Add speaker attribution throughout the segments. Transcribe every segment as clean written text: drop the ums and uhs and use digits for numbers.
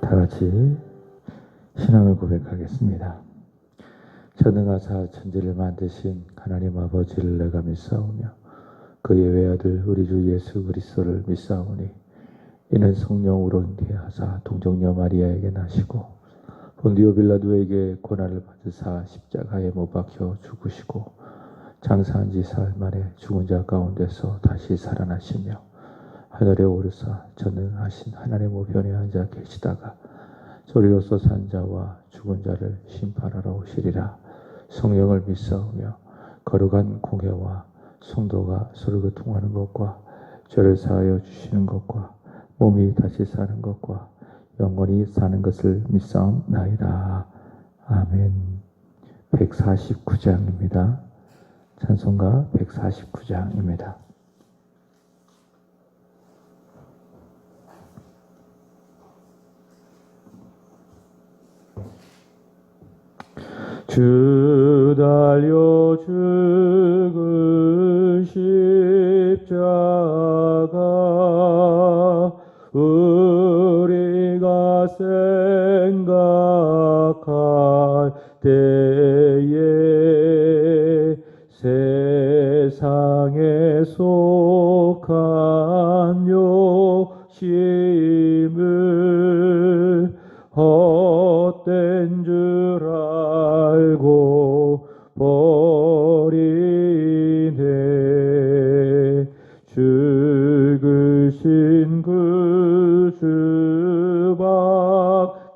Speaker 1: 다 같이 신앙을 고백하겠습니다. 전능하사 천지를 만드신 하나님 아버지를 내가 믿사오며 그의 외아들 우리 주 예수 그리스도를 믿사오니 이는 성령으로 잉태하사 동정녀 마리아에게 나시고 본디오 빌라도에게 고난을 받으사 십자가에 못 박혀 죽으시고 장사한 지 사흘 만에 죽은 자 가운데서 다시 살아나시며 하늘에 오르사 전능하신 하나님 우편에 앉아 계시다가 소리로서 산 자와 죽은 자를 심판하러 오시리라. 성령을 믿사오며 거룩한 공회와 성도가 서로 교통하는 것과 죄를 사하여 주시는 것과 몸이 다시 사는 것과 영원히 사는 것을 믿사옵나이다. 아멘. 149장입니다. 찬송가 149장입니다. 주 달려 죽은 십자가 우리가 생각할 때에 세상에 속한 욕심을 헛된 줄 알고 버리네. 죽으신 그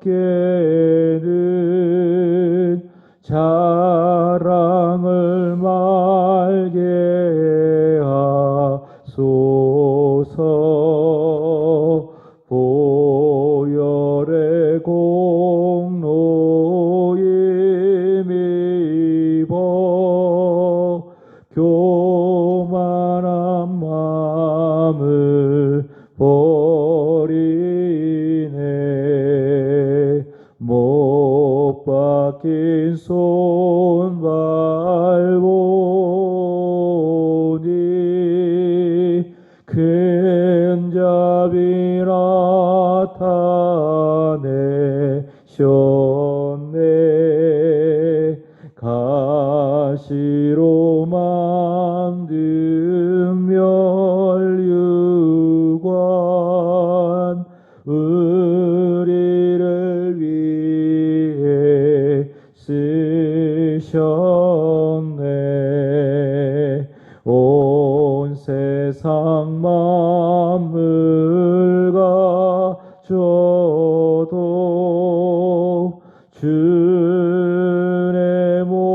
Speaker 1: 주밖에는 자랑을 말게 하소서. 보혈의 공로 힘입어 교만한 마음을 버리네. 못 박힌 손발 보니 큰 자비 나타내셨네. 가시로 만든 멸류관 우리를 위해 쓰셨네. 온 세상 만물 가져도 주네 못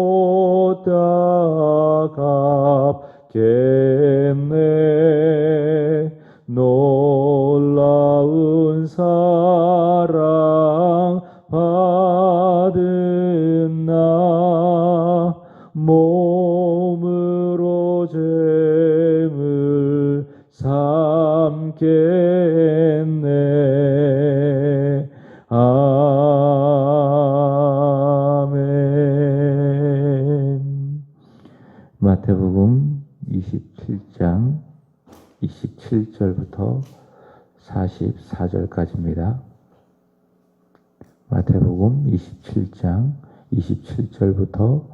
Speaker 1: 갚겠네. 놀라운 사랑 받은 나 몸으로 죄물 삼겠네. 아멘. 마태복음 27장 27절부터 44절까지입니다. 마태복음 27장 27절부터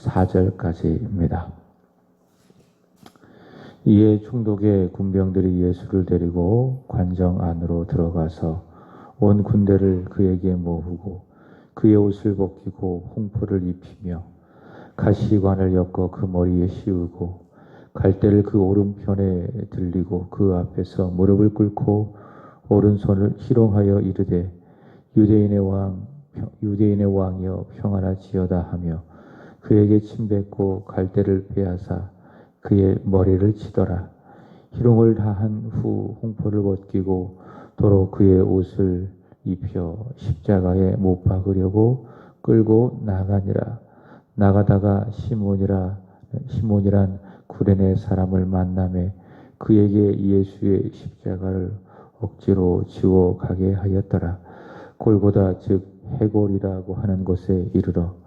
Speaker 1: 44절까지입니다. 이에 총독의 군병들이 예수를 데리고 관정 안으로 들어가서 온 군대를 그에게 모으고 그의 옷을 벗기고 홍포를 입히며 가시관을 엮어 그 머리에 씌우고 갈대를 그 오른편에 들리고 그 앞에서 무릎을 꿇고 오른손을 희롱하여 이르되 유대인의 왕이여 평안하지어다 하며 그에게 침뱉고 갈대를 빼앗아 그의 머리를 치더라. 희롱을 다한 후 홍포를 벗기고 도로 그의 옷을 입혀 십자가에 못 박으려고 끌고 나가니라. 나가다가 시몬이란 구레네 사람을 만나매 그에게 예수의 십자가를 억지로 지워 가게 하였더라. 골고다 즉 해골이라고 하는 곳에 이르러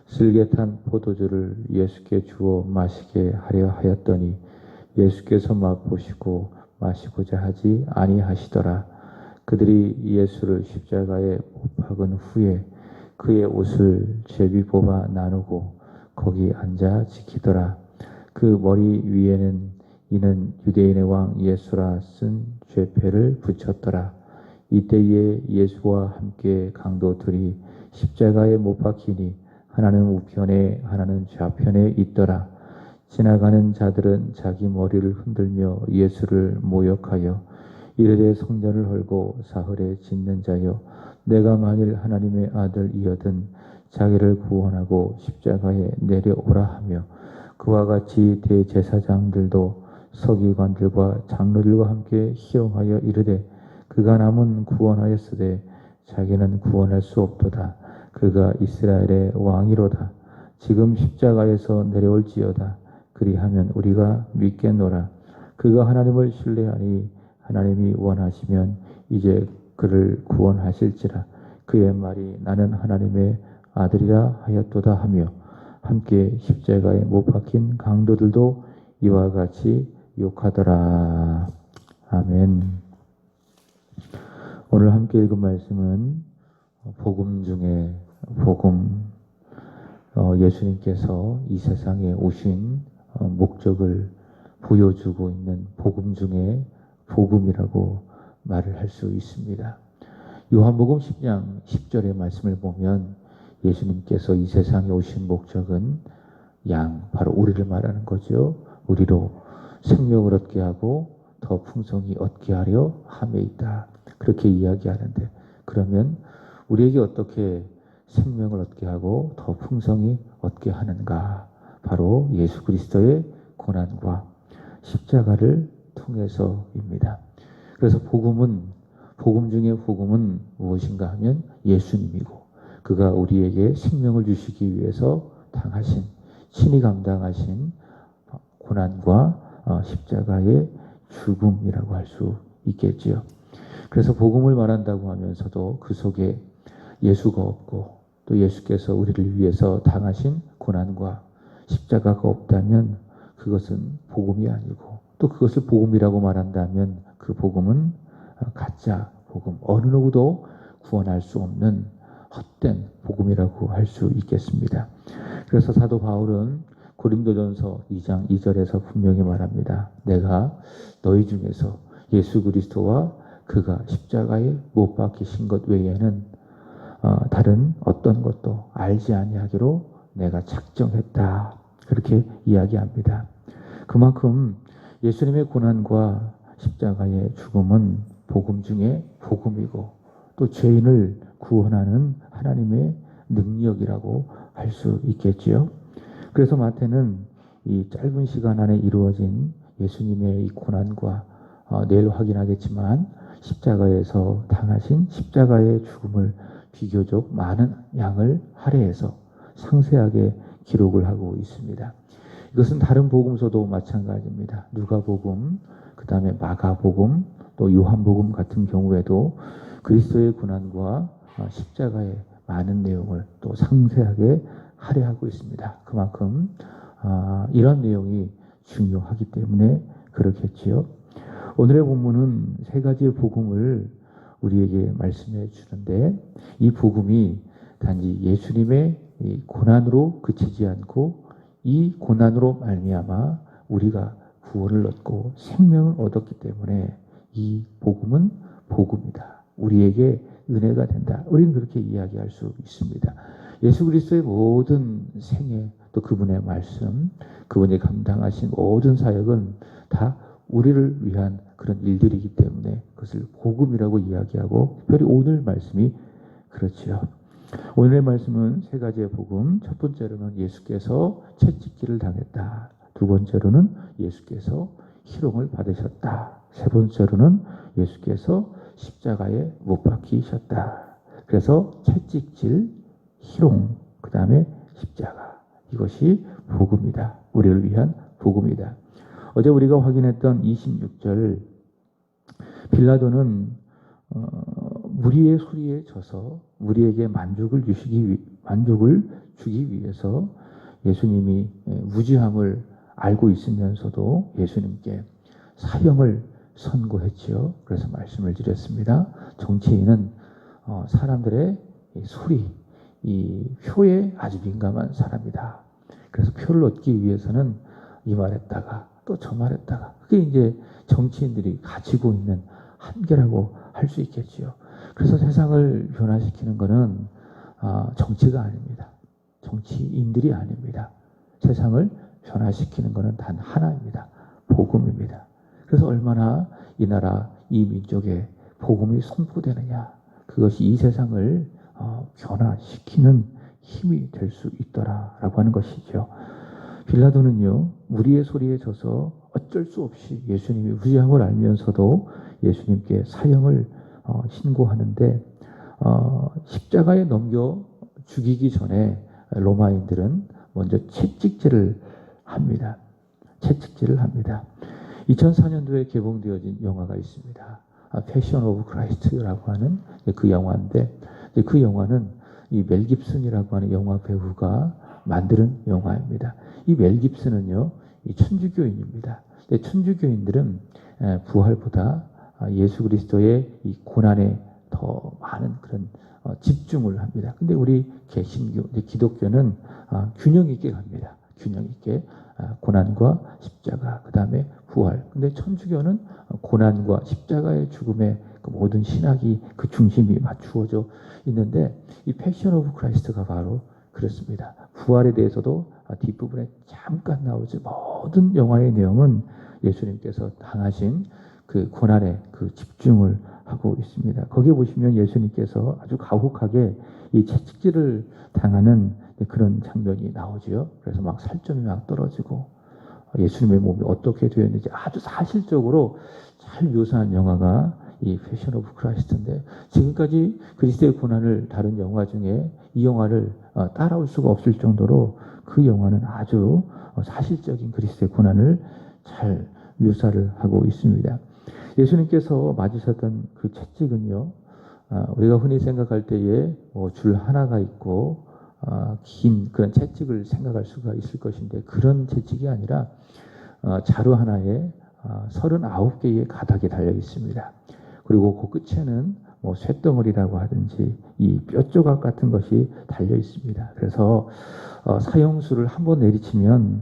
Speaker 1: 슬개탄 포도주를 예수께 주어 마시게 하려 하였더니 예수께서 맛보시고 마시고자 하지 아니하시더라. 그들이 예수를 십자가에 못 박은 후에 그의 옷을 제비 뽑아 나누고 거기 앉아 지키더라. 그 머리 위에는 이는 유대인의 왕 예수라 쓴 죄패를 붙였더라. 이때에 예수와 함께 강도들이 십자가에 못 박히니 하나는 우편에 하나는 좌편에 있더라. 지나가는 자들은 자기 머리를 흔들며 예수를 모욕하여 이르되 성전을 헐고 사흘에 짓는 자여, 내가 만일 하나님의 아들이여든 자기를 구원하고 십자가에 내려오라 하며, 그와 같이 대제사장들도 서기관들과 장로들과 함께 희롱하여 이르되 그가 남은 구원하였으되 자기는 구원할 수 없도다. 그가 이스라엘의 왕이로다. 지금 십자가에서 내려올지어다. 그리하면 우리가 믿겠노라. 그가 하나님을 신뢰하니 하나님이 원하시면 이제 그를 구원하실지라. 그의 말이 나는 하나님의 아들이라 하였도다 하며, 함께 십자가에 못 박힌 강도들도 이와 같이 욕하더라. 아멘. 오늘 함께 읽은 말씀은 복음 중에 복음, 예수님께서 이 세상에 오신 목적을 보여주고 있는 복음 중에 복음이라고 말을 할 수 있습니다. 요한복음 10장 10절의 말씀을 보면 예수님께서 이 세상에 오신 목적은 바로 우리를 말하는 거죠. 우리로 생명을 얻게 하고 더 풍성히 얻게 하려 함에 있다. 그렇게 이야기하는데, 그러면 우리에게 어떻게 생명을 얻게 하고 더 풍성히 얻게 하는가? 바로 예수 그리스도의 고난과 십자가를 통해서입니다. 그래서 복음 중에 복음은 무엇인가 하면 예수님이고, 그가 우리에게 생명을 주시기 위해서 당하신, 친히 감당하신 고난과 십자가의 죽음이라고 할 수 있겠지요. 그래서 복음을 말한다고 하면서도 그 속에 예수가 없고 또 예수께서 우리를 위해서 당하신 고난과 십자가가 없다면 그것은 복음이 아니고, 또 그것을 복음이라고 말한다면 그 복음은 가짜 복음, 어느 누구도 구원할 수 없는 헛된 복음이라고 할 수 있겠습니다. 그래서 사도 바울은 고린도전서 2장 2절에서 분명히 말합니다. 내가 너희 중에서 예수 그리스도와 그가 십자가에 못 박히신 것 외에는 다른 어떤 것도 알지 아니하기로 내가 작정했다. 그렇게 이야기합니다. 그만큼 예수님의 고난과 십자가의 죽음은 복음 중에 복음이고, 또 죄인을 구원하는 하나님의 능력이라고 할 수 있겠지요. 그래서 마태는 이 짧은 시간 안에 이루어진 예수님의 이 고난과 내일 확인하겠지만 십자가에서 당하신 십자가의 죽음을 비교적 많은 양을 할애해서 상세하게 기록을 하고 있습니다. 이것은 다른 복음서도 마찬가지입니다. 누가복음, 그 다음에 마가복음, 또 요한복음 같은 경우에도 그리스도의 고난과 십자가의 많은 내용을 또 상세하게 할애하고 있습니다. 그만큼 이런 내용이 중요하기 때문에 그렇겠지요. 오늘의 본문은 세 가지의 복음을 우리에게 말씀해 주는데, 이 복음이 단지 예수님의 이 고난으로 그치지 않고 이 고난으로 말미암아 우리가 구원을 얻고 생명을 얻었기 때문에 이 복음은 복음이다. 우리에게 은혜가 된다. 우리는 그렇게 이야기할 수 있습니다. 예수 그리스도의 모든 생애, 또 그분의 말씀, 그분이 감당하신 모든 사역은 다 우리를 위한 그런 일들이기 때문에 그것을 복음이라고 이야기하고, 특별히 오늘 말씀이 그렇지요. 오늘의 말씀은 세 가지의 복음. 첫 번째로는 예수께서 채찍질을 당했다. 두 번째로는 예수께서 희롱을 받으셨다. 세 번째로는 예수께서 십자가에 못 박히셨다. 그래서 채찍질, 희롱, 그 다음에 십자가. 이것이 복음이다. 우리를 위한 복음이다. 어제 우리가 확인했던 26절, 빌라도는 무리의 소리에 져서 무리에게 만족을 주기 위해서 예수님이 무지함을 알고 있으면서도 예수님께 사형을 선고했지요. 그래서 말씀을 드렸습니다. 정치인은 사람들의 이 소리, 이 표에 아주 민감한 사람이다. 그래서 표를 얻기 위해서는 이 말했다가 또 저 말했다가, 그게 이제 정치인들이 가지고 있는 한계라고 할 수 있겠지요. 그래서 세상을 변화시키는 것은 정치가 아닙니다. 정치인들이 아닙니다. 세상을 변화시키는 것은 단 하나입니다. 복음입니다. 그래서 얼마나 이 나라, 이 민족에 복음이 선포되느냐, 그것이 이 세상을 변화시키는 힘이 될 수 있더라라고 하는 것이죠. 빌라도는요, 무리의 소리에 져서 어쩔 수 없이 예수님이 무지함을 알면서도 예수님께 사형을 신고하는데, 십자가에 넘겨 죽이기 전에 로마인들은 먼저 채찍질을 합니다. 채찍질을 합니다. 2004년도에 개봉되어진 영화가 있습니다. 패션 오브 크라이스트라고 하는 그 영화인데, 그 영화는 이 멜 깁슨이라고 하는 영화 배우가 만드는 영화입니다. 이 멜 깁슨은요, 이 천주교인입니다. 천주교인들은 부활보다 예수 그리스도의 이 고난에 더 많은 그런 집중을 합니다. 근데 우리 개신교, 기독교는 균형 있게 갑니다. 균형 있게 고난과 십자가, 그 다음에 부활. 근데 천주교는 고난과 십자가의 죽음에 그 모든 신학이 그 중심이 맞추어져 있는데, 이 패션 오브 크라이스트가 바로 그렇습니다. 부활에 대해서도 뒷부분에 잠깐 나오지, 모든 영화의 내용은 예수님께서 당하신 그 고난에 그 집중을 하고 있습니다. 거기에 보시면 예수님께서 아주 가혹하게 이 채찍질을 당하는 그런 장면이 나오지요. 그래서 막 살점이 막 떨어지고 예수님의 몸이 어떻게 되었는지 아주 사실적으로 잘 묘사한 영화가 이 패션 오브 크라이스트인데, 지금까지 그리스도의 고난을 다룬 영화 중에 이 영화를 따라올 수가 없을 정도로 그 영화는 아주 사실적인 그리스도의 고난을 잘 묘사를 하고 있습니다. 예수님께서 맞으셨던 그 채찍은요, 우리가 흔히 생각할 때에 줄 하나가 있고 긴 그런 채찍을 생각할 수가 있을 것인데, 그런 채찍이 아니라 자루 하나에 39개의 가닥이 달려 있습니다. 그리고 그 끝에는 쇳덩어리라고 하든지 이 뼈조각 같은 것이 달려 있습니다. 그래서 사형수를 한번 내리치면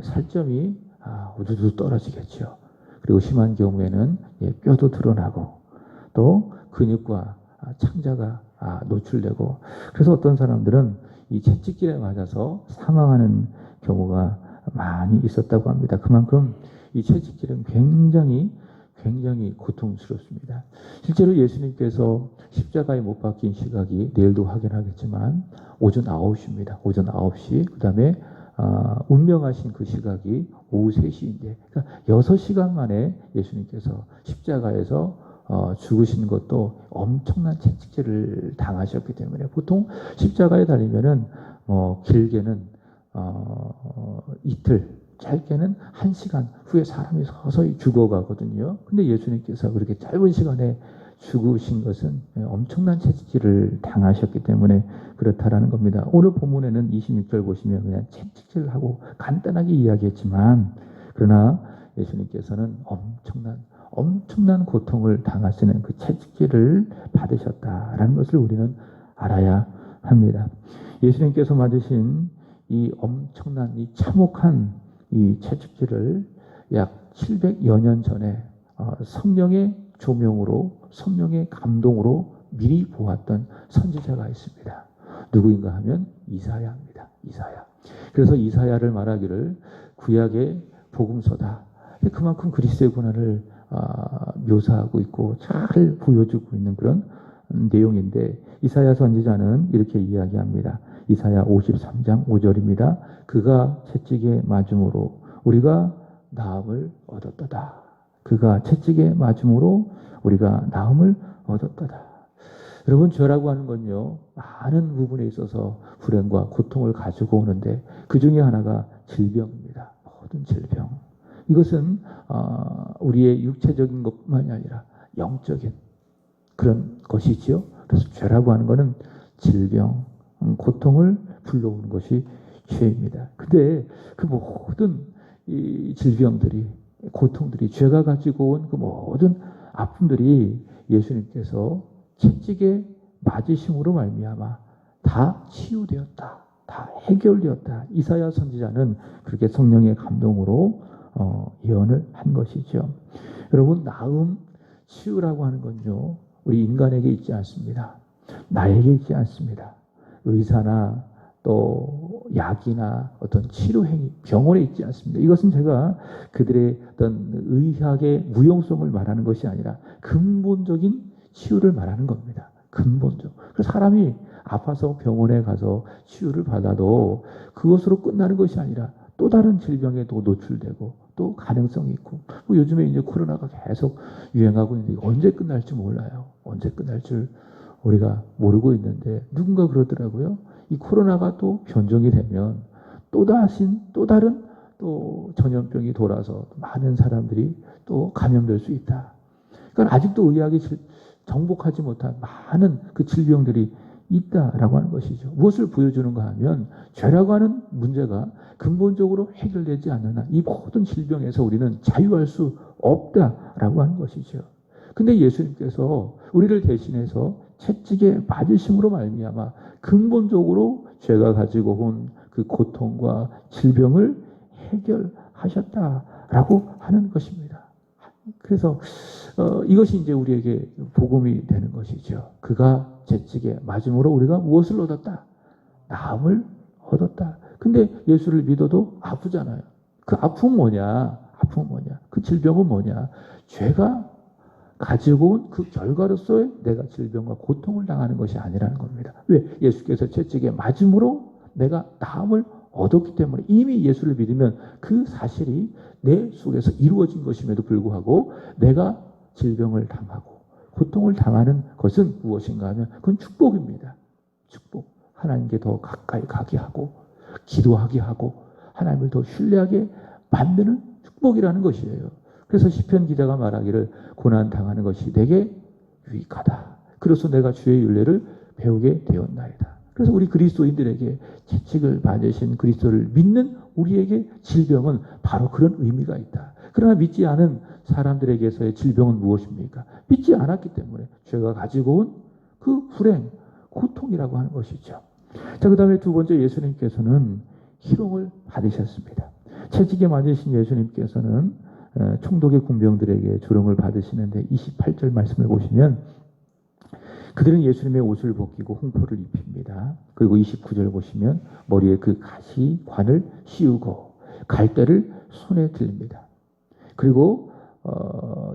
Speaker 1: 살점이 우두두 떨어지겠죠. 그리고 심한 경우에는 뼈도 드러나고 또 근육과 창자가 노출되고, 그래서 어떤 사람들은 이 채찍질에 맞아서 사망하는 경우가 많이 있었다고 합니다. 그만큼 이 채찍질은 굉장히 고통스럽습니다. 실제로 예수님께서 십자가에 못 박힌 시각이 내일도 확인하겠지만 오전 9시입니다. 오전 9시. 그 다음에 운명하신 그 시각이 오후 3시인데, 그러니까 6시간 만에 예수님께서 십자가에서 죽으신 것도 엄청난 채찍질을 당하셨기 때문에, 보통 십자가에 달리면은 길게는 이틀, 짧게는 1시간 후에 사람이 서서히 죽어가거든요. 근데 예수님께서 그렇게 짧은 시간에 죽으신 것은 엄청난 채찍질을 당하셨기 때문에 그렇다라는 겁니다. 오늘 본문에는 26절 보시면 그냥 채찍질을 하고 간단하게 이야기했지만, 그러나 예수님께서는 엄청난 고통을 당하시는 그 채찍질을 받으셨다라는 것을 우리는 알아야 합니다. 예수님께서 맞으신 이 엄청난 이 참혹한 이 채찍질을 약 700여 년 전에 성령의 조명으로, 성령의 감동으로 미리 보았던 선지자가 있습니다. 누구인가 하면 이사야입니다. 이사야. 그래서 이사야를 말하기를 구약의 복음서다. 그만큼 그리스도의 고난을 묘사하고 있고 잘 보여주고 있는 그런 내용인데, 이사야 선지자는 이렇게 이야기합니다. 이사야 53장 5절입니다. 그가 채찍에 맞음으로 우리가 나음을 얻었도다. 그가 채찍에 맞음으로 우리가 나음을 얻었도다. 여러분, 죄라고 하는 건요, 많은 부분에 있어서 불행과 고통을 가지고 오는데, 그 중에 하나가 질병입니다. 모든 질병. 이것은 우리의 육체적인 것만이 아니라 영적인 그런 것이지요. 그래서 죄라고 하는 것은 질병, 고통을 불러오는 것이 죄입니다. 근데 그 모든 이 질병들이 고통들이, 죄가 가지고 온 그 모든 아픔들이 예수님께서 채찍에 맞으심으로 말미암아 다 치유되었다, 다 해결되었다. 이사야 선지자는 그렇게 성령의 감동으로 예언을 한 것이죠. 여러분, 나음, 치유라고 하는 건요, 우리 인간에게 있지 않습니다. 나에게 있지 않습니다. 의사나 또 약이나 어떤 치료 행위, 병원에 있지 않습니다. 이것은 제가 그들의 어떤 의학의 무용성을 말하는 것이 아니라 근본적인 치유를 말하는 겁니다. 근본적. 그래서 사람이 아파서 병원에 가서 치유를 받아도 그것으로 끝나는 것이 아니라 또 다른 질병에도 노출되고 또 가능성이 있고, 뭐 요즘에 이제 코로나가 계속 유행하고 있는데 언제 끝날지 몰라요. 언제 끝날 줄 우리가 모르고 있는데, 누군가 그러더라고요. 이 코로나가 또 변종이 되면 또 다른 또 전염병이 돌아서 많은 사람들이 또 감염될 수 있다. 그러니까 아직도 의학이 정복하지 못한 많은 그 질병들이 있다라고 하는 것이죠. 무엇을 보여주는가 하면 죄라고 하는 문제가 근본적으로 해결되지 않는 한 이 모든 질병에서 우리는 자유할 수 없다라고 하는 것이죠. 근데 예수님께서 우리를 대신해서 채찍에 맞으심으로 말미암아 근본적으로 죄가 가지고 온 그 고통과 질병을 해결하셨다라고 하는 것입니다. 그래서 이것이 이제 우리에게 복음이 되는 것이죠. 그가 채찍에 맞음으로 우리가 무엇을 얻었다? 나음을 얻었다. 근데 예수를 믿어도 아프잖아요. 그 아픔은 뭐냐? 그 질병은 뭐냐? 죄가 가지고 온 그 결과로서의 내가 질병과 고통을 당하는 것이 아니라는 겁니다. 왜? 예수께서 채찍에 맞음으로 내가 나음을 얻었기 때문에, 이미 예수를 믿으면 그 사실이 내 속에서 이루어진 것임에도 불구하고 내가 질병을 당하고 고통을 당하는 것은 무엇인가 하면 그건 축복입니다. 축복. 하나님께 더 가까이 가게 하고 기도하게 하고 하나님을 더 신뢰하게 만드는 축복이라는 것이에요. 그래서 시편 기자가 말하기를 고난 당하는 것이 내게 유익하다. 그래서 내가 주의 윤례를 배우게 되었나이다. 그래서 우리 그리스도인들에게 채찍을 맞으신 그리스도를 믿는 우리에게 질병은 바로 그런 의미가 있다. 그러나 믿지 않은 사람들에게서의 질병은 무엇입니까? 믿지 않았기 때문에 죄가 가지고 온 그 불행, 고통이라고 하는 것이죠. 자, 그 다음에 두 번째, 예수님께서는 희롱을 받으셨습니다. 채찍에 맞으신 예수님께서는 총독의 군병들에게 조롱을 받으시는데 28절 말씀을 보시면 그들은 예수님의 옷을 벗기고 홍포를 입힙니다. 그리고 29절 보시면 머리에 그 가시관을 씌우고 갈대를 손에 들립니다. 그리고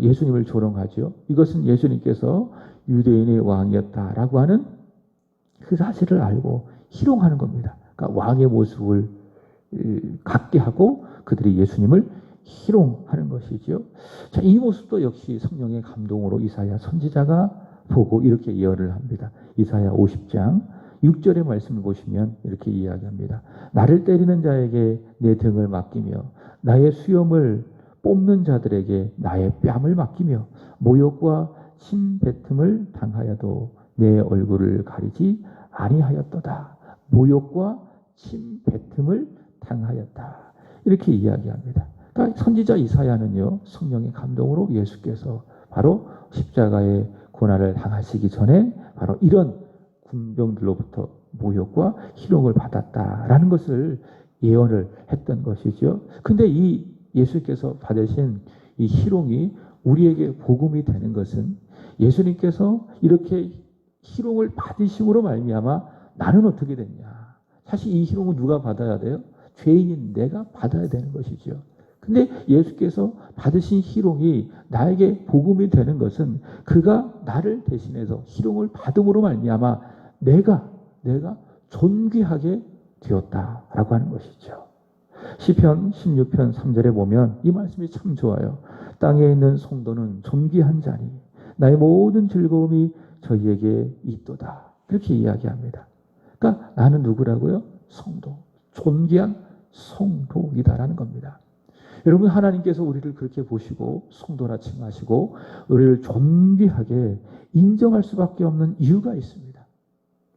Speaker 1: 예수님을 조롱하죠. 이것은 예수님께서 유대인의 왕이었다라고 하는 그 사실을 알고 희롱하는 겁니다. 그러니까 왕의 모습을 갖게 하고 그들이 예수님을 희롱하는 것이죠. 자, 이 모습도 역시 성령의 감동으로 이사야 선지자가 보고 이렇게 예언을 합니다. 이사야 50장 6절의 말씀을 보시면 이렇게 이야기합니다. 나를 때리는 자에게 내 등을 맡기며 나의 수염을 뽑는 자들에게 나의 뺨을 맡기며 모욕과 침뱉음을 당하여도 내 얼굴을 가리지 아니하였도다. 모욕과 침뱉음을 당하였다. 이렇게 이야기합니다. 그러니까 선지자 이사야는요, 성령의 감동으로 예수께서 바로 십자가의 고난을 당하시기 전에 바로 이런 군병들로부터 모욕과 희롱을 받았다라는 것을 예언을 했던 것이죠. 근데 이 예수께서 받으신 이 희롱이 우리에게 복음이 되는 것은 예수님께서 이렇게 희롱을 받으심으로 말미암아 나는 어떻게 됐냐. 사실 이 희롱은 누가 받아야 돼요? 죄인인 내가 받아야 되는 것이죠. 근데 예수께서 받으신 희롱이 나에게 복음이 되는 것은 그가 나를 대신해서 희롱을 받음으로 말미암아 내가 존귀하게 되었다라고 하는 것이죠. 시편 16편 3절에 보면 이 말씀이 참 좋아요. 땅에 있는 성도는 존귀한 자니 나의 모든 즐거움이 저희에게 있도다. 그렇게 이야기합니다. 그러니까 나는 누구라고요? 성도. 존귀한 성도이다라는 겁니다. 여러분, 하나님께서 우리를 그렇게 보시고 성도라 칭하시고 우리를 존귀하게 인정할 수밖에 없는 이유가 있습니다.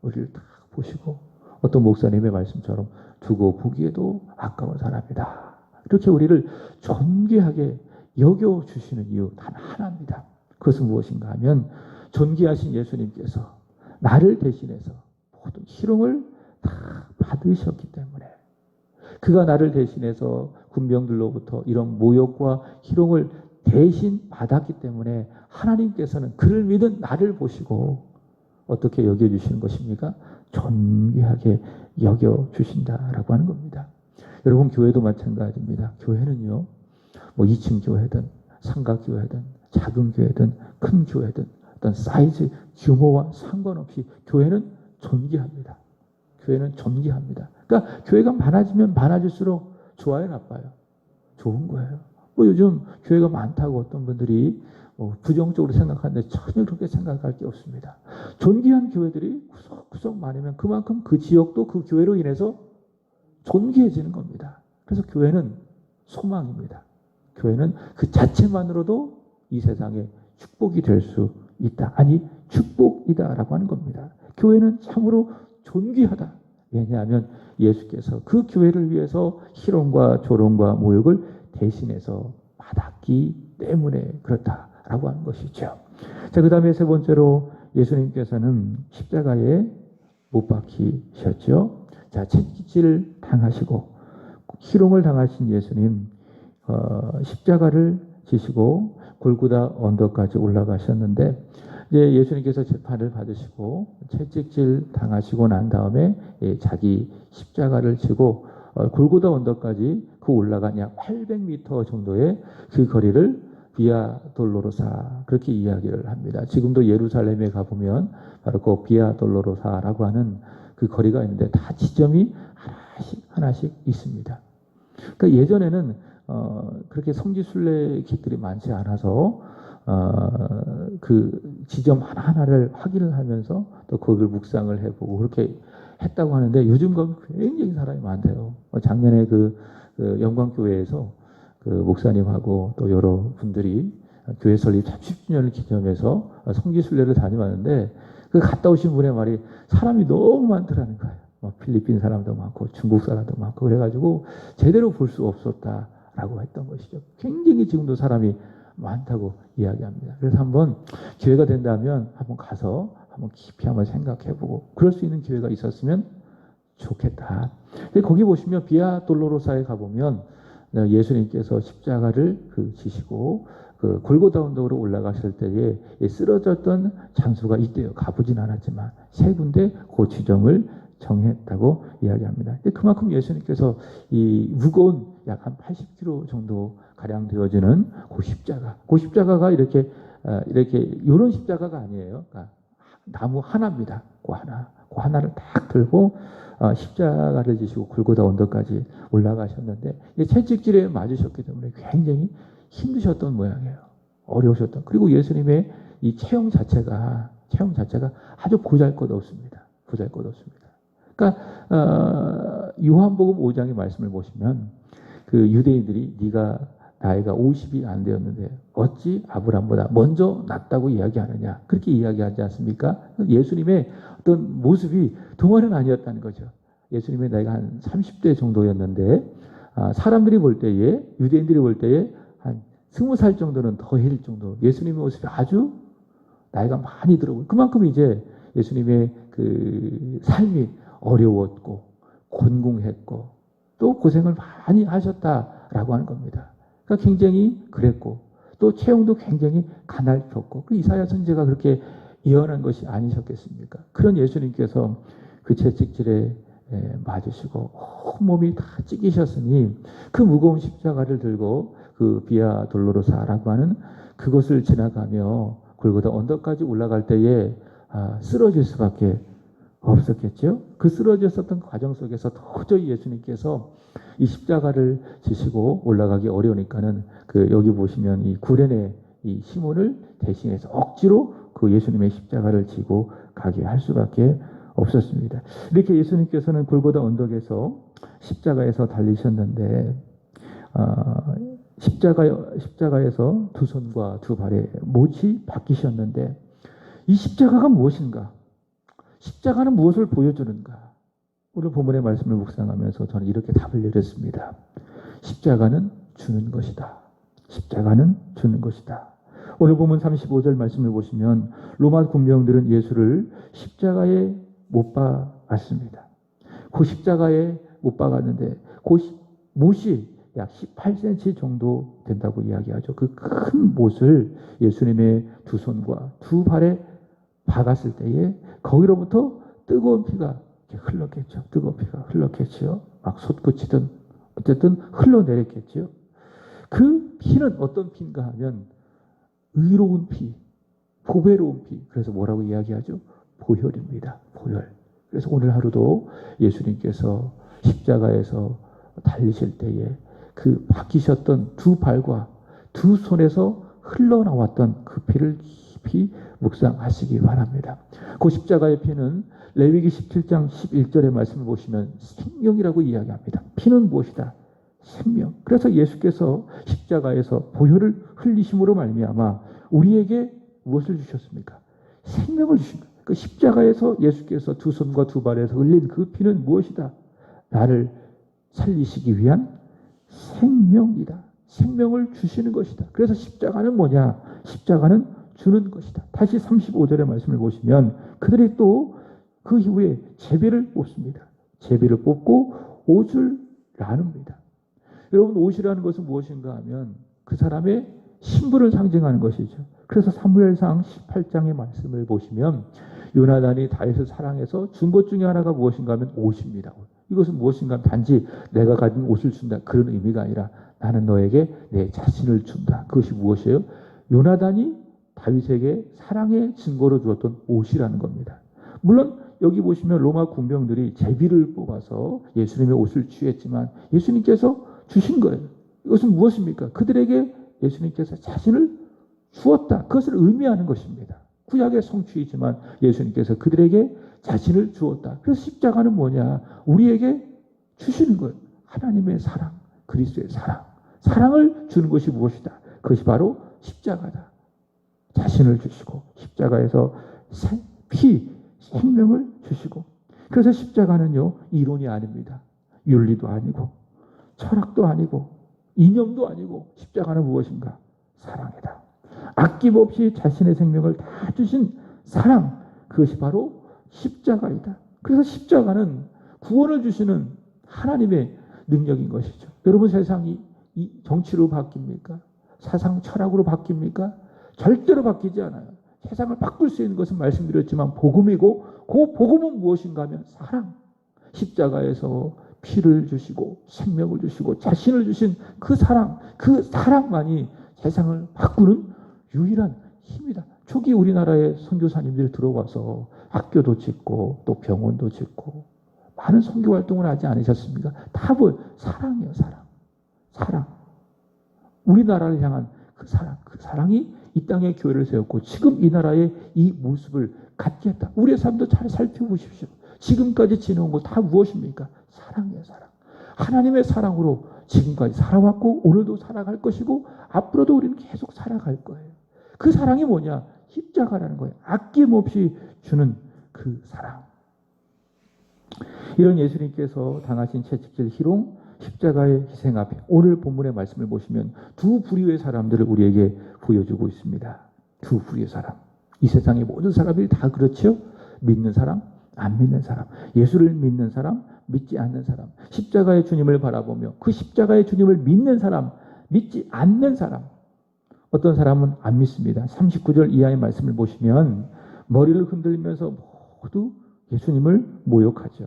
Speaker 1: 우리를 딱 보시고 어떤 목사님의 말씀처럼 두고 보기에도 아까운 사람이다. 이렇게 우리를 존귀하게 여겨주시는 이유 단 하나입니다. 그것은 무엇인가 하면 존귀하신 예수님께서 나를 대신해서 모든 희롱을 다 받으셨기 때문에, 그가 나를 대신해서 군병들로부터 이런 모욕과 희롱을 대신 받았기 때문에 하나님께서는 그를 믿은 나를 보시고 어떻게 여겨주시는 것입니까? 존귀하게 여겨주신다라고 하는 겁니다. 여러분, 교회도 마찬가지입니다. 교회는요, 뭐 2층 교회든 삼각교회든 작은 교회든 큰 교회든 어떤 사이즈 규모와 상관없이 교회는 존귀합니다. 교회는 존귀합니다. 그러니까 교회가 많아지면 많아질수록 좋아요, 나빠요? 좋은 거예요. 뭐 요즘 교회가 많다고 어떤 분들이 부정적으로 생각하는데 전혀 그렇게 생각할 게 없습니다. 존귀한 교회들이 구석구석 많으면 그만큼 그 지역도 그 교회로 인해서 존귀해지는 겁니다. 그래서 교회는 소망입니다. 교회는 그 자체만으로도 이 세상에 축복이 될 수 있다. 아니, 축복이다라고 하는 겁니다. 교회는 참으로 존귀하다. 왜냐하면 예수께서 그 교회를 위해서 희롱과 조롱과 모욕을 대신해서 받았기 때문에 그렇다라고 하는 것이죠. 자, 그 다음에 세 번째로 예수님께서는 십자가에 못 박히셨죠. 자, 채찍질 당하시고 희롱을 당하신 예수님, 십자가를 지시고 골고다 언덕까지 올라가셨는데, 이제 예수님께서 재판을 받으시고 채찍질 당하시고 난 다음에 자기 십자가를 지고 골고다 언덕까지 그 올라간 약 800m 정도의 그 거리를 비아 돌로로사, 그렇게 이야기를 합니다. 지금도 예루살렘에 가보면 바로 그 비아 돌로로사라고 하는 그 거리가 있는데 다 지점이 하나씩 있습니다. 그러니까 예전에는 그렇게 성지순례객들이 많지 않아서 그 지점 하나하나를 확인을 하면서 또 그걸 묵상을 해보고 그렇게 했다고 하는데, 요즘 가면 굉장히 사람이 많대요. 작년에 그 영광교회에서 그 목사님하고 또 여러 분들이 교회 설립 30주년을 기념해서 성지순례를 다녀왔는데, 그 갔다 오신 분의 말이 사람이 너무 많더라는 거예요. 필리핀 사람도 많고 중국 사람도 많고 그래가지고 제대로 볼 수 없었다라고 했던 것이죠. 굉장히 지금도 사람이 많다고 이야기합니다. 그래서 한번 기회가 된다면 한번 가서 한번 깊이 한번 생각해보고 그럴 수 있는 기회가 있었으면 좋겠다. 거기 보시면 비아 돌로로사에 가보면 예수님께서 십자가를 지시고 그 골고다 언덕으로 올라가실 때에 쓰러졌던 장소가 있대요. 가보진 않았지만 세 군데 그 지점을 정했다고 이야기합니다. 그만큼 예수님께서 이 무거운 약 한 80kg 정도 가량 되어지는 그 십자가가 이렇게 이런 십자가가 아니에요. 그러니까 나무 하나입니다. 그 하나를 딱 들고 십자가를 지시고 골고다 언덕까지 올라가셨는데, 채찍질에 맞으셨기 때문에 굉장히 힘드셨던 모양이에요. 어려우셨던. 그리고 예수님의 이 체형 자체가 아주 보잘것없습니다. 그러니까 요한복음 5장의 말씀을 보시면 그 유대인들이 네가 나이가 50이 안 되었는데 어찌 아브라함보다 먼저 낫다고 이야기하느냐, 그렇게 이야기하지 않습니까? 예수님의 어떤 모습이 동안은 아니었다는 거죠. 예수님의 나이가 한 30대 정도였는데 사람들이 볼 때에, 유대인들이 볼 때에 한 20살 정도는 더해질 정도 예수님의 모습이 아주 나이가 많이 들어오고, 그만큼 이제 예수님의 그 삶이 어려웠고 곤궁했고 또 고생을 많이 하셨다라고 하는 겁니다. 그러니까 굉장히 그랬고 또 체형도 굉장히 가냘폈고, 그 이사야 선지자가 그렇게 예언한 것이 아니셨겠습니까? 그런 예수님께서 그 채찍질에 맞으시고 온몸이 다 찢기셨으니 그 무거운 십자가를 들고 그 비아 돌로로사라고 하는 그곳을 지나가며 골고다 언덕까지 올라갈 때에 쓰러질 수밖에 없었겠죠. 그 쓰러졌었던 과정 속에서 도저히 예수님께서 이 십자가를 지시고 올라가기 어려우니까는 여기 보시면 이 구레네 이 시몬을 대신해서 억지로 그 예수님의 십자가를 지고 가게 할 수밖에 없었습니다. 이렇게 예수님께서는 골고다 언덕에서 십자가에서 달리셨는데 십자가에서 두 손과 두 발에 못이 박히셨는데, 이 십자가가 무엇인가? 십자가는 무엇을 보여주는가? 오늘 본문의 말씀을 묵상하면서 저는 이렇게 답을 내렸습니다. 십자가는 주는 것이다. 십자가는 주는 것이다. 오늘 본문 35절 말씀을 보시면 로마 군병들은 예수를 십자가에 못 박았습니다. 그 십자가에 못 박았는데 그 못이 약 18cm 정도 된다고 이야기하죠. 그 큰 못을 예수님의 두 손과 두 발에 박았을 때에 거기로부터 뜨거운 피가 흘렀겠죠. 뜨거운 피가 흘렀겠죠. 막 솟구치든 어쨌든 흘러내렸겠죠. 그 피는 어떤 피인가 하면 의로운 피, 보배로운 피. 그래서 뭐라고 이야기하죠? 보혈입니다. 보혈. 그래서 오늘 하루도 예수님께서 십자가에서 달리실 때에 그 박히셨던 두 발과 두 손에서 흘러나왔던 그 피를 깊이 묵상하시기 바랍니다. 그 십자가의 피는 레위기 17장 11절의 말씀을 보시면 생명이라고 이야기합니다. 피는 무엇이다? 생명. 그래서 예수께서 십자가에서 보혈을 흘리심으로 말미암아 우리에게 무엇을 주셨습니까? 생명을 주신 거예요. 그 십자가에서 예수께서 두 손과 두 발에서 흘린 그 피는 무엇이다? 나를 살리시기 위한 생명이다. 생명을 주시는 것이다. 그래서 십자가는 뭐냐? 십자가는 주는 것이다. 다시 35절의 말씀을 보시면 그들이 또 그 이후에 제비를 뽑습니다. 제비를 뽑고 옷을 나눕니다. 여러분, 옷이라는 것은 무엇인가 하면 그 사람의 신분을 상징하는 것이죠. 그래서 사무엘상 18장의 말씀을 보시면 요나단이 다윗을 사랑해서 준 것 중에 하나가 무엇인가 하면 옷입니다. 이것은 무엇인가 하면 단지 내가 가진 옷을 준다 그런 의미가 아니라 나는 너에게 내 자신을 준다. 그것이 무엇이에요? 요나단이 다윗에게 사랑의 증거로 주었던 옷이라는 겁니다. 물론 여기 보시면 로마 군병들이 제비를 뽑아서 예수님의 옷을 취했지만 예수님께서 주신 거예요. 이것은 무엇입니까? 그들에게 예수님께서 자신을 주었다. 그것을 의미하는 것입니다. 구약의 성취이지만 예수님께서 그들에게 자신을 주었다. 그래서 십자가는 뭐냐? 우리에게 주시는 거예요. 하나님의 사랑, 그리스도의 사랑. 사랑을 주는 것이 무엇이다? 그것이 바로 십자가다. 자신을 주시고 십자가에서 생명을 주시고. 그래서 십자가는요, 이론이 아닙니다. 윤리도 아니고 철학도 아니고 이념도 아니고 십자가는 무엇인가? 사랑이다. 아낌없이 자신의 생명을 다 주신 사랑, 그것이 바로 십자가이다. 그래서 십자가는 구원을 주시는 하나님의 능력인 것이죠. 여러분, 세상이 이 정치로 바뀝니까? 사상 철학으로 바뀝니까? 절대로 바뀌지 않아요. 세상을 바꿀 수 있는 것은 말씀드렸지만 복음이고, 그 복음은 무엇인가 하면 사랑. 십자가에서 피를 주시고 생명을 주시고 자신을 주신 그 사랑만이 세상을 바꾸는 유일한 힘이다. 초기 우리나라의 선교사님들이 들어와서 학교도 짓고 또 병원도 짓고 많은 선교 활동을 하지 않으셨습니까? 다 뭐 사랑이에요. 사랑. 우리나라를 향한 그 사랑이 이 땅에 교회를 세웠고 지금 이 나라의 이 모습을 갖게 했다. 우리의 삶도 잘 살펴보십시오. 지금까지 지내온 거 다 무엇입니까? 사랑이에요. 사랑. 하나님의 사랑으로 지금까지 살아왔고 오늘도 살아갈 것이고 앞으로도 우리는 계속 살아갈 거예요. 그 사랑이 뭐냐? 십자가라는 거예요. 아낌없이 주는 그 사랑. 이런 예수님께서 당하신 채찍질 희롱, 십자가의 희생 앞에 오늘 본문의 말씀을 보시면 두 부류의 사람들을 우리에게 보여주고 있습니다. 두 부류의 사람. 이 세상의 모든 사람들이 다 그렇죠? 믿는 사람, 안 믿는 사람. 예수를 믿는 사람, 믿지 않는 사람. 십자가의 주님을 바라보며 그 십자가의 주님을 믿는 사람, 믿지 않는 사람. 어떤 사람은 안 믿습니다. 39절 이하의 말씀을 보시면 머리를 흔들면서 모두 예수님을 모욕하죠.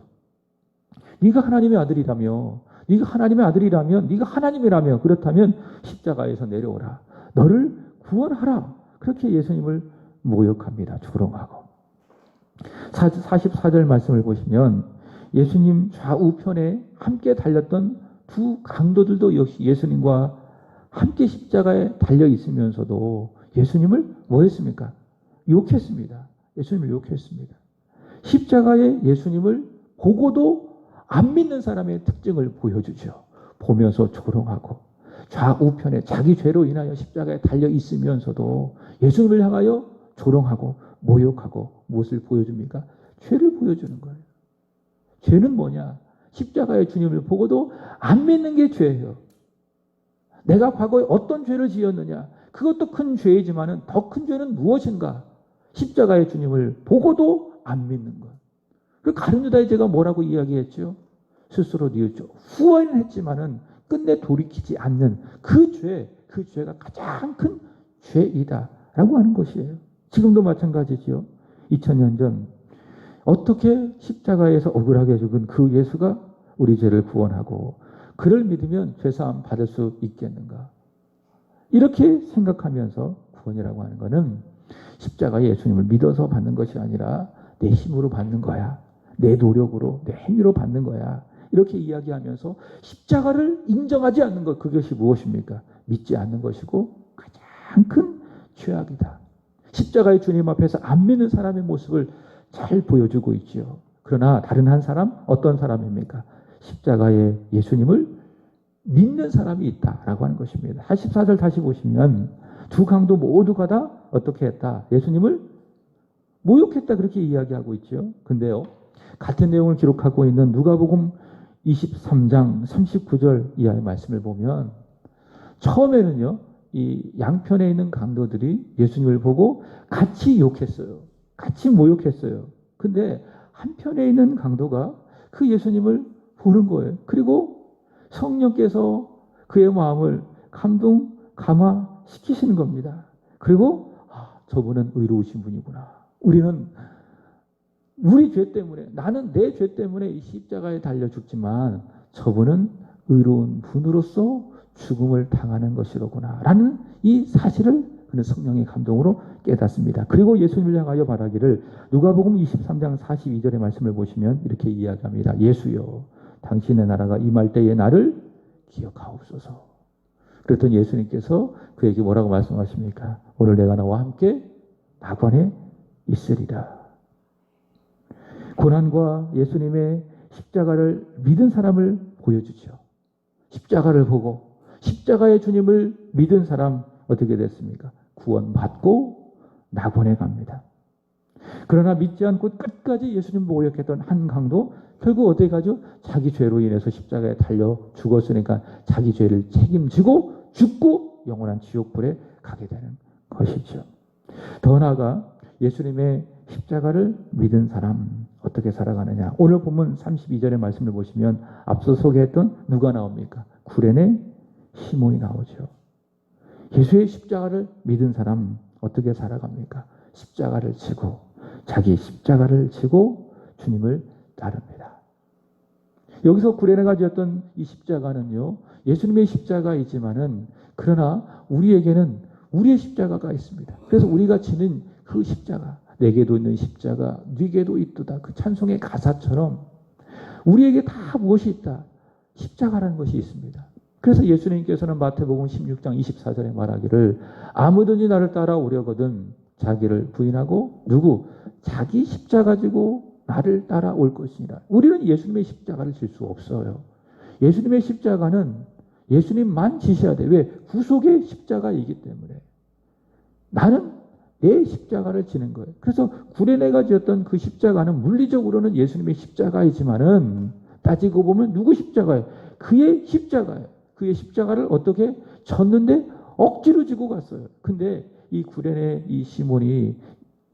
Speaker 1: 네가 하나님의 아들이라며, 네가 하나님이라며 그렇다면 십자가에서 내려오라. 너를 구원하라. 그렇게 예수님을 모욕합니다. 조롱하고. 44절 말씀을 보시면 예수님 좌우편에 함께 달렸던 두 강도들도 역시 예수님과 함께 십자가에 달려 있으면서도 예수님을 뭐 했습니까? 욕했습니다. 예수님을 욕했습니다. 십자가에 예수님을 보고도 안 믿는 사람의 특징을 보여주죠. 보면서 조롱하고 좌우편에 자기 죄로 인하여 십자가에 달려 있으면서도 예수님을 향하여 조롱하고 모욕하고 무엇을 보여줍니까? 죄를 보여주는 거예요. 죄는 뭐냐? 십자가의 주님을 보고도 안 믿는 게 죄예요. 내가 과거에 어떤 죄를 지었느냐. 그것도 큰 죄이지만 더 큰 죄는 무엇인가. 십자가의 주님을 보고도 안 믿는 것. 그 가룟 유다의 죄가 뭐라고 이야기했죠? 스스로 뉘었죠. 후회는 했지만은 끝내 돌이키지 않는 그 죄가 가장 큰 죄이다라고 하는 것이에요. 지금도 마찬가지지요. 2000년 전 어떻게 십자가에서 억울하게 죽은 그 예수가 우리 죄를 구원하고 그를 믿으면 죄사함 받을 수 있겠는가. 이렇게 생각하면서 구원이라고 하는 것은 십자가의 예수님을 믿어서 받는 것이 아니라 내 힘으로 받는 거야. 내 노력으로, 내 행위로 받는 거야. 이렇게 이야기하면서 십자가를 인정하지 않는 것, 그것이 무엇입니까? 믿지 않는 것이고 가장 큰 죄악이다. 십자가의 주님 앞에서 안 믿는 사람의 모습을 잘 보여주고 있죠. 그러나 다른 한 사람, 어떤 사람입니까? 십자가의 예수님을 믿는 사람이 있다라고 하는 것입니다. 14절 다시 보시면 두 강도 모두가 다 어떻게 했다? 예수님을 모욕했다 그렇게 이야기하고 있죠. 근데요. 같은 내용을 기록하고 있는 누가복음 23장 39절 이하의 말씀을 보면 처음에는요. 이 양편에 있는 강도들이 예수님을 보고 같이 욕했어요. 같이 모욕했어요. 근데 한편에 있는 강도가 그 예수님을 보는 거예요. 그리고 성령께서 그의 마음을 감화시키시는 겁니다. 그리고 저분은 의로우신 분이구나. 우리는 우리 죄 때문에, 나는 내 죄 때문에 이 십자가에 달려 죽지만 저분은 의로운 분으로서 죽음을 당하는 것이로구나 라는 이 사실을 그는 성령의 감동으로 깨닫습니다. 그리고 예수님을 향하여 말하기를 누가복음 23장 42절의 말씀을 보시면 이렇게 이야기합니다. 예수여 당신의 나라가 임할 때에 나를 기억하옵소서. 그랬더니 예수님께서 그에게 뭐라고 말씀하십니까? 오늘 내가 나와 함께 낙원에 있으리라. 고난과 예수님의 십자가를 믿은 사람을 보여주죠. 십자가를 보고 십자가의 주님을 믿은 사람 어떻게 됐습니까? 구원받고 낙원에 갑니다. 그러나 믿지 않고 끝까지 예수님을 모욕했던 한 강도 결국 어디에 가죠? 자기 죄로 인해서 십자가에 달려 죽었으니까 자기 죄를 책임지고 죽고 영원한 지옥불에 가게 되는 것이죠. 더 나아가 예수님의 십자가를 믿은 사람 어떻게 살아가느냐. 오늘 본문 32절의 말씀을 보시면 앞서 소개했던 누가 나옵니까? 구레네 시몬이 나오죠. 예수의 십자가를 믿은 사람 어떻게 살아갑니까? 십자가를 지고 자기 십자가를 지고 주님을 따릅니다. 여기서 구레네가 지었던 이 십자가는요. 예수님의 십자가이지만은 그러나 우리에게는 우리의 십자가가 있습니다. 그래서 우리가 지는 그 십자가, 내게도 있는 십자가, 네게도 있도다. 그 찬송의 가사처럼 우리에게 다 무엇이 있다? 십자가라는 것이 있습니다. 그래서 예수님께서는 마태복음 16장 24절에 말하기를 아무든지 나를 따라오려거든 자기를 부인하고 누구? 자기 십자가 지고 나를 따라올 것이니라. 우리는 예수님의 십자가를 질 수 없어요. 예수님의 십자가는 예수님만 지셔야 돼. 왜? 구속의 십자가이기 때문에. 나는 내 십자가를 지는 거예요. 그래서 구레네가 지었던 그 십자가는 물리적으로는 예수님의 십자가이지만은 따지고 보면 누구 십자가예요? 그의 십자가예요. 그의 십자가를 어떻게 졌는데 억지로 지고 갔어요. 근데 이 구레네 이 시몬이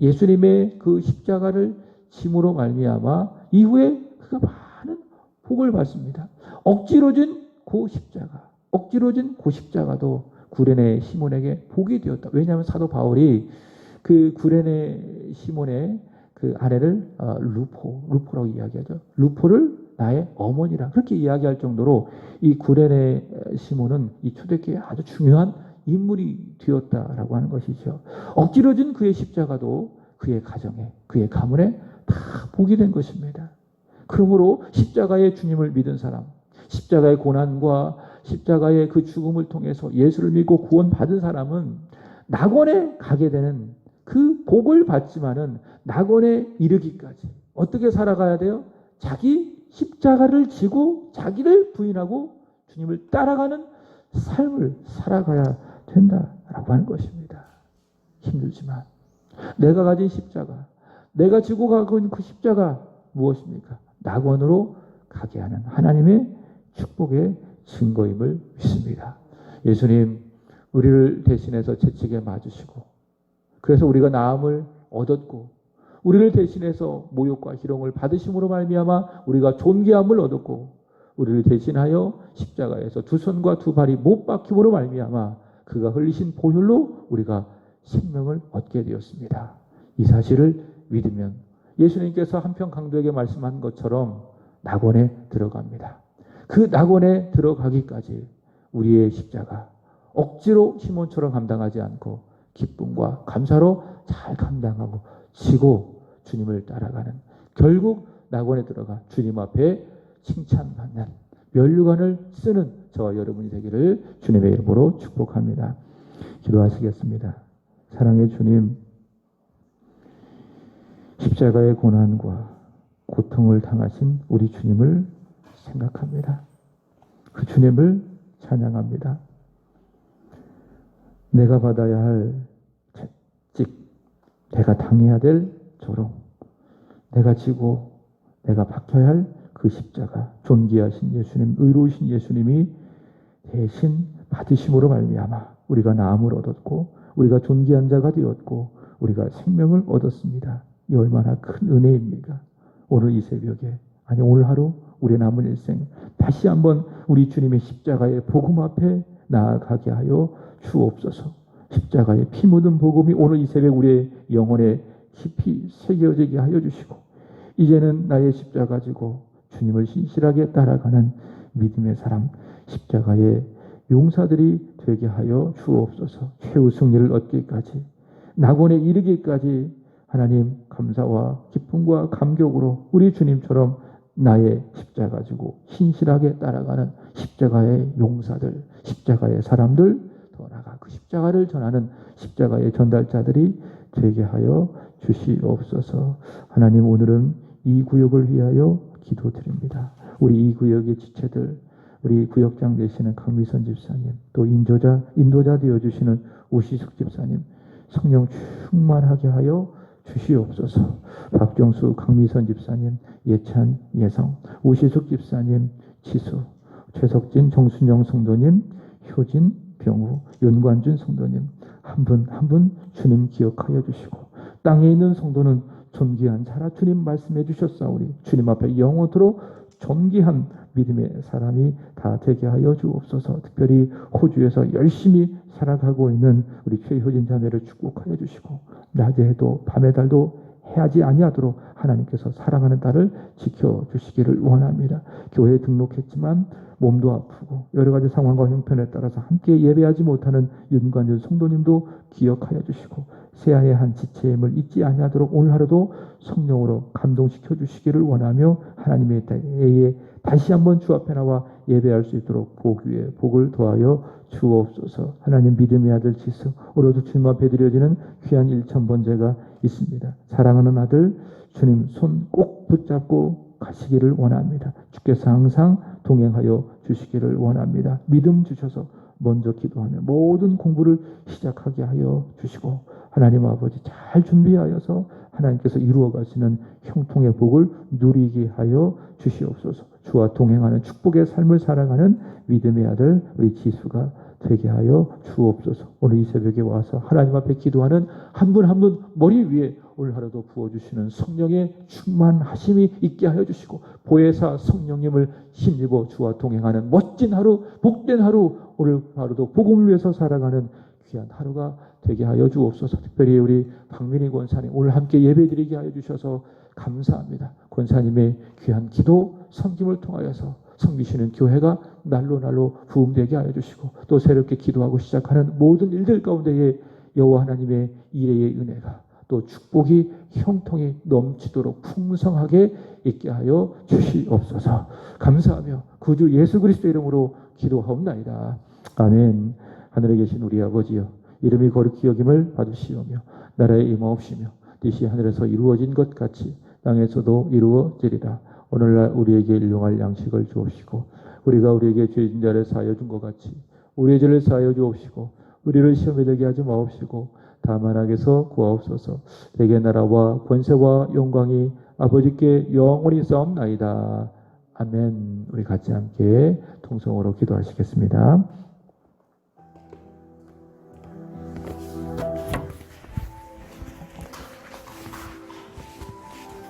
Speaker 1: 예수님의 그 십자가를 짐으로 말미암아 이후에 그가 많은 복을 받습니다. 억지로 진 그 십자가, 억지로 진 그 십자가도 구레네 시몬에게 복이 되었다. 왜냐하면 사도 바울이 그 구레네 시몬의 그 아내를 루포라고 이야기하죠. 루포를 나의 어머니라 그렇게 이야기할 정도로 이 구레네 시몬은 이 초대교회에 아주 중요한 인물이 되었다라고 하는 것이죠. 억지로 진 그의 십자가도 그의 가정에, 그의 가문에 다 복이 된 것입니다. 그러므로 십자가의 주님을 믿은 사람, 십자가의 고난과 십자가의 그 죽음을 통해서 예수를 믿고 구원받은 사람은 낙원에 가게 되는 그 복을 받지만은 낙원에 이르기까지 어떻게 살아가야 돼요? 자기 십자가를 지고 자기를 부인하고 주님을 따라가는 삶을 살아가야 된다라고 하는 것입니다. 힘들지만 내가 가진 십자가, 내가 지고 가고 있는 그 십자가 무엇입니까? 낙원으로 가게 하는 하나님의 축복의 증거임을 믿습니다. 예수님, 우리를 대신해서 채찍에 맞으시고, 그래서 우리가 나음을 얻었고, 우리를 대신해서 모욕과 희롱을 받으심으로 말미암아 우리가 존귀함을 얻었고, 우리를 대신하여 십자가에서 두 손과 두 발이 못 박힘으로 말미암아 그가 흘리신 보혈로 우리가 생명을 얻게 되었습니다. 이 사실을 믿으면 예수님께서 한편 강도에게 말씀한 것처럼 낙원에 들어갑니다. 그 낙원에 들어가기까지 우리의 십자가 억지로 시몬처럼 감당하지 않고 기쁨과 감사로 잘 감당하고 지고 주님을 따라가는, 결국 낙원에 들어가 주님 앞에 칭찬받는, 면류관을 쓰는 저와 여러분이 되기를 주님의 이름으로 축복합니다. 기도하시겠습니다. 사랑의 주님, 십자가의 고난과 고통을 당하신 우리 주님을 생각합니다. 그 주님을 찬양합니다. 내가 받아야 할 채찍, 내가 당해야 될 조롱, 내가 지고 내가 박혀야 할 그 십자가, 존귀하신 예수님, 의로우신 예수님이 대신 받으심으로 말미암아 우리가 나음을 얻었고, 우리가 존귀한 자가 되었고, 우리가 생명을 얻었습니다. 이 얼마나 큰 은혜입니까? 오늘 이 새벽에, 아니 오늘 하루, 우리 남은 일생 다시 한번 우리 주님의 십자가의 복음 앞에 나아가게 하여 주옵소서. 십자가의 피 묻은 복음이 오늘 이 새벽 우리의 영혼에 깊이 새겨지게 하여 주시고, 이제는 나의 십자가 지고 주님을 신실하게 따라가는 믿음의 사람, 십자가의 용사들이 되게 하여 주옵소서. 최후 승리를 얻기까지, 낙원에 이르기까지 하나님 감사와 기쁨과 감격으로 우리 주님처럼 나의 십자가 지고 신실하게 따라가는 십자가의 용사들, 십자가의 사람들, 더 나아가 그 십자가를 전하는 십자가의 전달자들이 되게 하여 주시옵소서. 하나님, 오늘은 이 구역을 위하여 기도드립니다. 우리 이 구역의 지체들, 우리 구역장 되시는 강미선 집사님, 또 인도자 되어주시는 우시숙 집사님, 성령 충만하게 하여 주시옵소서. 박정수 강미선 집사님, 예찬, 예성, 우시숙 집사님, 지수, 최석진, 정순영 성도님, 효진, 병우, 윤관준 성도님, 한 분 한 분 주님 기억하여 주시고, 땅에 있는 성도는 존귀한 자라 주님 말씀해 주셨사오니 주님 앞에 영원토록 존귀한 믿음의 사람이 다 되게 하여 주옵소서. 특별히 호주에서 열심히 살아가고 있는 우리 최효진 자매를 축복하여 주시고, 낮에 해도 밤에 달도 해하지 아니하도록 하나님께서 사랑하는 딸을 지켜주시기를 원합니다. 교회에 등록했지만 몸도 아프고 여러 가지 상황과 형편에 따라서 함께 예배하지 못하는 윤관준 성도님도 기억하여 주시고, 새하의 한 지체임을 잊지 아니하도록 오늘 하루도 성령으로 감동시켜 주시기를 원하며, 하나님의 때에 다시 한번 주 앞에 나와 예배할 수 있도록 복 위에 복을 더하여 주옵소서. 하나님, 믿음의 아들 지수, 오늘도 주님 앞에 드려지는 귀한 1,000번제가 있습니다. 사랑하는 아들 주님 손 꼭 붙잡고 가시기를 원합니다. 주께서 항상 동행하여 주시기를 원합니다. 믿음 주셔서 먼저 기도하며 모든 공부를 시작하게 하여 주시고, 하나님 아버지 잘 준비하여서 하나님께서 이루어 가시는 형통의 복을 누리게 하여 주시옵소서. 주와 동행하는 축복의 삶을 살아가는 믿음의 아들 우리 지수가 되게 하여 주옵소서. 오늘 이 새벽에 와서 하나님 앞에 기도하는 한 분 한 분 머리 위에 오늘 하루도 부어주시는 성령의 충만하심이 있게 하여 주시고, 보혜사 성령님을 힘입어 주와 동행하는 멋진 하루, 복된 하루, 오늘 하루도 복음을 위해서 살아가는 귀한 하루가 되게 하여 주옵소서. 특별히 우리 박민희 권사님 오늘 함께 예배드리게 하여 주셔서 감사합니다. 권사님의 귀한 기도, 섬김을 통하여서 섬기시는 교회가 날로 부흥되게 하여 주시고, 또 새롭게 기도하고 시작하는 모든 일들 가운데에 여호와 하나님의 일의 은혜가, 또 축복이 형통이 넘치도록 풍성하게 있게 하여 주시옵소서. 감사하며 구주 예수 그리스도의 이름으로 기도하옵나이다. 아멘. 하늘에 계신 우리 아버지여, 이름이 거룩히 여김을 받으시오며 나라에 임하옵시며 뜻이 하늘에서 이루어진 것 같이 땅에서도 이루어지리라. 오늘날 우리에게 일용할 양식을 주옵시고, 우리가 우리에게 죄진 자를 사하여 준 것 같이 우리의 죄를 사하여 주옵시고, 우리를 시험에 들게 하지 마옵시고 다만 악에서 구하옵소서. 대개 나라와 권세와 영광이 아버지께 영원히 싸움나이다. 아멘. 우리 같이 함께 통성으로 기도하시겠습니다.